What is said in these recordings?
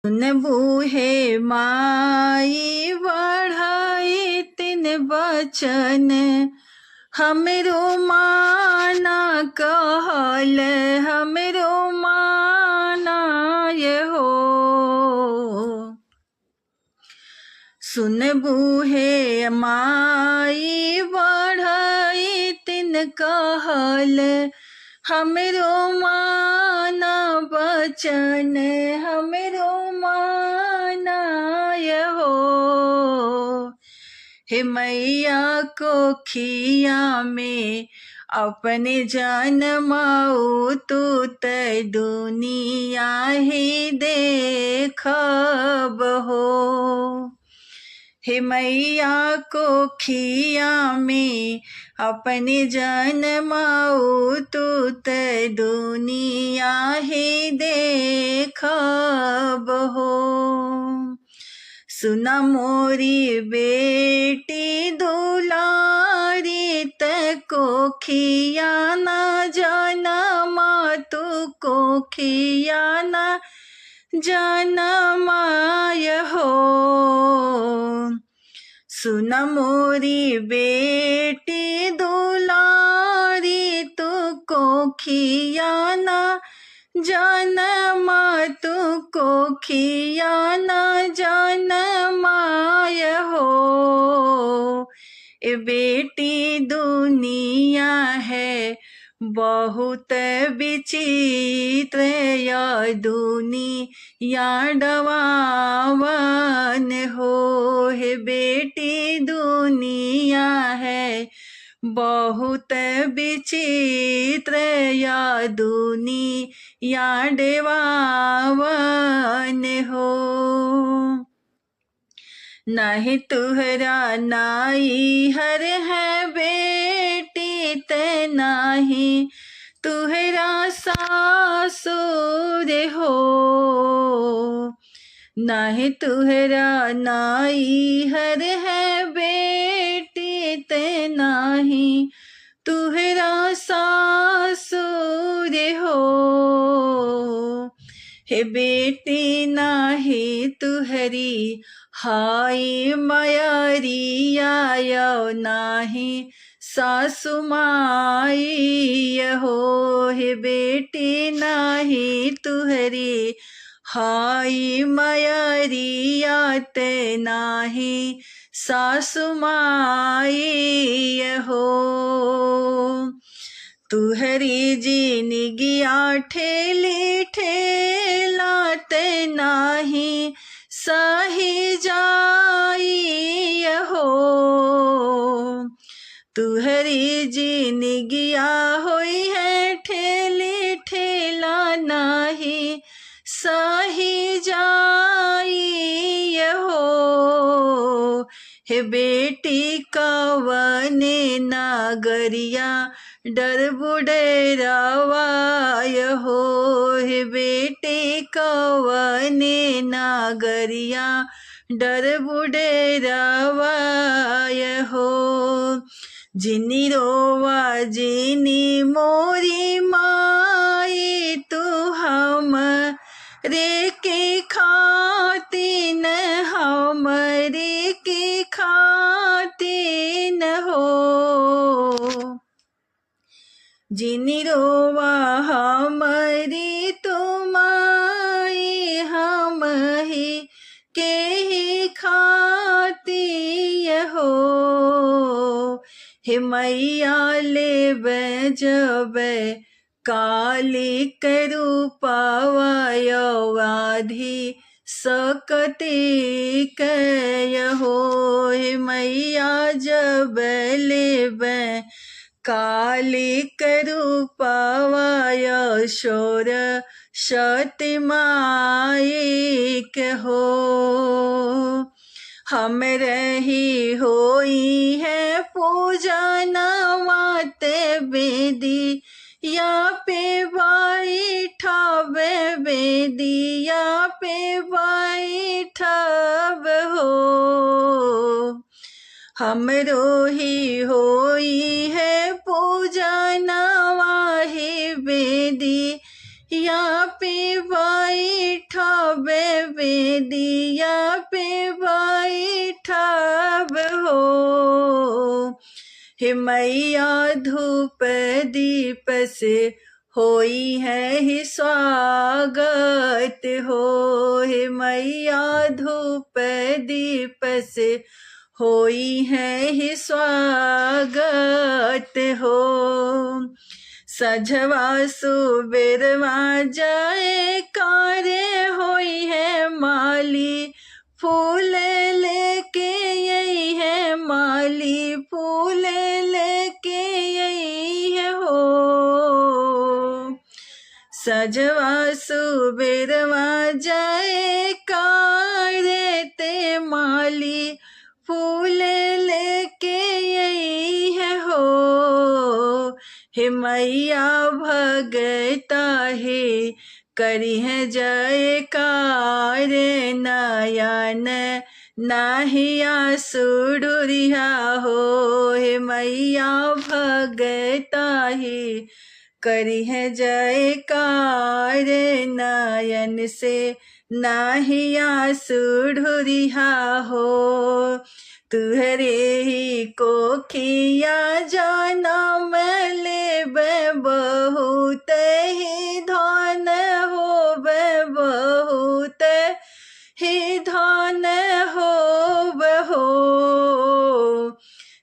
सुन बूहे माई बढ़ाई तिन बचन, हमरो माना कहल हमरो माना ये हो। सुन बूहे माई बढ़ाई तिन कहल, हमरो माना बचन हमरो माना ये हो। हे मैया को खिया में अपने जन्माऊ तू त दुनिया ही देखब हो। हे मैया को खिया में अपने जन्माऊ तू त दुनिया ही देखब हो। सुना मोरी बेटी दुलारी त कोखिया न जनमा तू कोखिया न जनमाय हो। सुन मोरी बेटी दुलारी तू कोखिया न जनमा तू कोखिया न जनमाय हो। ए बेटी दुनिया है बहुत विचित्र, या दुनिया डवावन हो। हे बेटी दुनिया है बहुत विचित्र, या दुनिया डवावन हो। नहीं तुहरा नाई हर है बेटी ते नाही तुहरा सासुर हो। नहीं तुहरा नाई हर है बेटी ते नाही तुहरा सासुर हो। हे बेटी नाही तुहरी हाई मयरिया यो नाही सासु माई हो। हे बेटी नाही तुहरी हाई मयरिया ते नाही सासु माई हो। तुहरी जिनगिया ठेली ठेला ते नाही सही जाई हो। तुहरी जिनगिया होई है ठेली ठेला नाही सही जाई हो। हे बेटी कवने नागरिया डर बुडेरावाय हो। हे बेटी कवने नागरिया डर बुडेरावाय हो। जिनी रोवा जिनी मोरी माई तू हम रे के खातिन हमरे के खातिन हो। जिनी रोवा हमारी तुमाई हम ही के ही खाती हो। हे मैया ले जब काली करू पावाधी सकती कय हो। हे मैया जब ले काली करू पावाय शोर सती माई के हो। हम रही होई है पूजा नवाते बेदी या पे बैठब बेदिया पे बैठब हो। हमरो ही होई है पूजा नवाहे बेदी या पे बैठब बेदिया पे बैठब हो। हे मैया धूप दीप से होई है ही स्वागत हो। हे मैया धूप दीप से होई है ही स्वागत हो। सजवा सुबेरवा जाए कारे होई है माली फूल लेके यही है माली फूल लेके यही है हो। सजवा सुबेरवा जाए कारे ते माली फूल लेके यही है हो। हे मैया भगता है करी है जयकार नयन नाहिया सुडुरिया हो। हे मैया भगता है करी है जयकार नयन से नाहिया सुडुरिया हो। तुहरे ही कोखिया जनम लेब बहुत ही धन होब बहुत ही धन होब हो।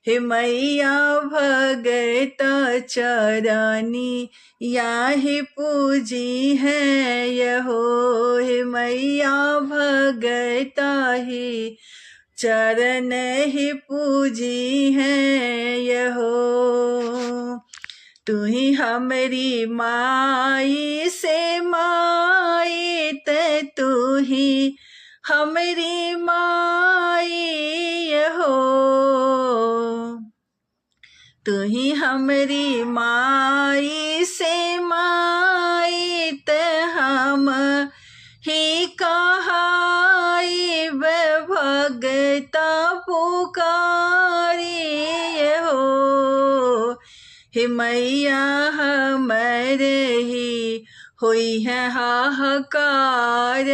हे मैया भगत चरनी याहि पूजी है यहो। हे मैया भगत ही चरण ही पूजी है यहो। तू ही हमारी माई से माई ते तू ही हमारी माई यहो। तू ही हमारी माई से माई ते हम ही कहाई भगता पुकारी हो। हे मैया हमारे ही होई है हाहाकार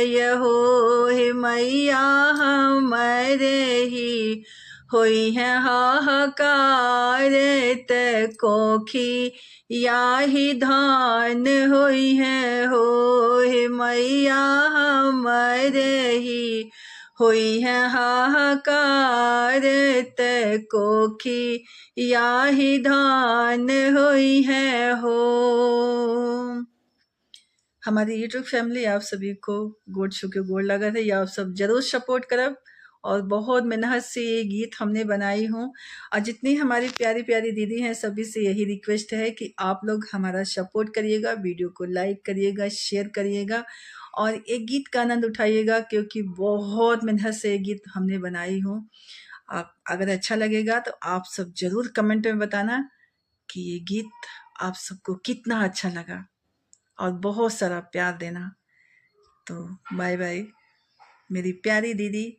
यहो। हे मैया हमारे ही होई है हाहाकार ते कोखी याही धान होई है हो। हे मैया हमारे ही होई है हाहाकार ते कोखी याही धान होई है हो। हमारी यूट्यूब फैमिली आप सभी को गोड़ छू के गोड़ लगा था। या आप सब जरूर सपोर्ट करब और बहुत मेहनत से ये गीत हमने बनाई हूँ। और जितनी हमारी प्यारी प्यारी दीदी हैं सभी से यही रिक्वेस्ट है कि आप लोग हमारा सपोर्ट करिएगा, वीडियो को लाइक करिएगा, शेयर करिएगा और एक गीत का आनंद उठाइएगा क्योंकि बहुत मेहनत से ये गीत हमने बनाई हूँ। आप अगर अच्छा लगेगा तो आप सब जरूर कमेंट में बताना कि ये गीत आप सबको कितना अच्छा लगा और बहुत सारा प्यार देना। तो बाय बाय मेरी प्यारी दीदी।